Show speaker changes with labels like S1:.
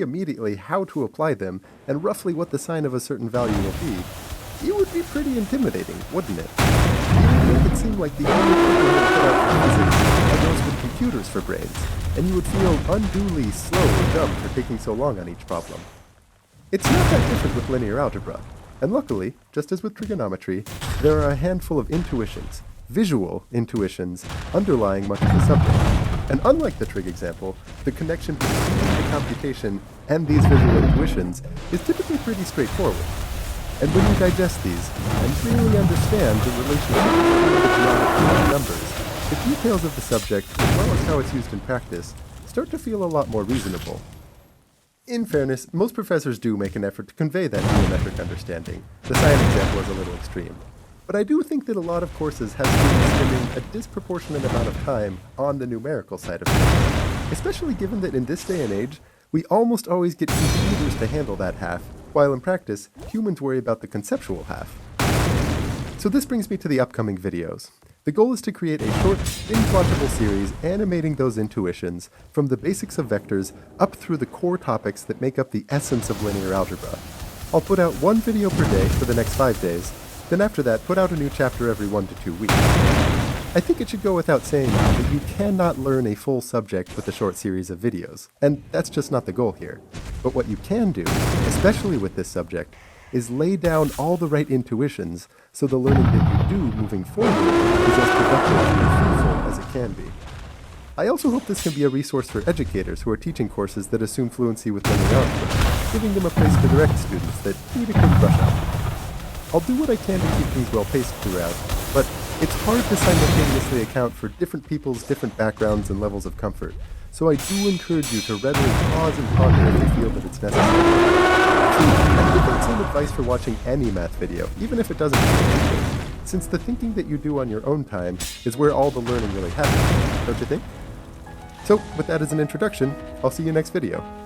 S1: immediately how to apply them and roughly what the sign of a certain value will be, it would be pretty intimidating, wouldn't it? It would make it seem like the only people who are put out for physics are those with computers for brains, and you would feel unduly slow or dumb for taking so long on each problem. It's not that different with linear algebra, and luckily, just as with trigonometry, there are a handful of intuitions, visual intuitions, underlying much of the subject. And unlike the trig example, the connection between the computation and these visual intuitions is typically pretty straightforward. And when you digest these, and really understand the relationship between the geometry and numbers, the details of the subject, as well as how it's used in practice, start to feel a lot more reasonable. In fairness, most professors do make an effort to convey that geometric understanding. The science example is a little extreme. But I do think that a lot of courses have students spending a disproportionate amount of time on the numerical side of things, especially given that in this day and age, we almost always get computers to handle that half, while in practice, humans worry about the conceptual half. So this brings me to the upcoming videos. The goal is to create a short, binge-watchable series animating those intuitions from the basics of vectors up through the core topics that make up the essence of linear algebra. I'll put out one video per day for the next 5 days, then after that put out a new chapter every 1 to 2 weeks. I think it should go without saying that you cannot learn a full subject with a short series of videos, and that's just not the goal here. But what you can do, especially with this subject, is lay down all the right intuitions so the learning that you do moving forward is as productive and fruitful as it can be. I also hope this can be a resource for educators who are teaching courses that assume fluency with linear algebra, giving them a place to direct students that need a quick brush up. I'll do what I can to keep things well-paced throughout, but it's hard to simultaneously account for different people's different backgrounds and levels of comfort, so I do encourage you to readily pause and ponder if you feel that it's necessary. I think that's some advice for watching any math video, even if it doesn't feel good, since the thinking that you do on your own time is where all the learning really happens, don't you think? So, with that as an introduction, I'll see you next video.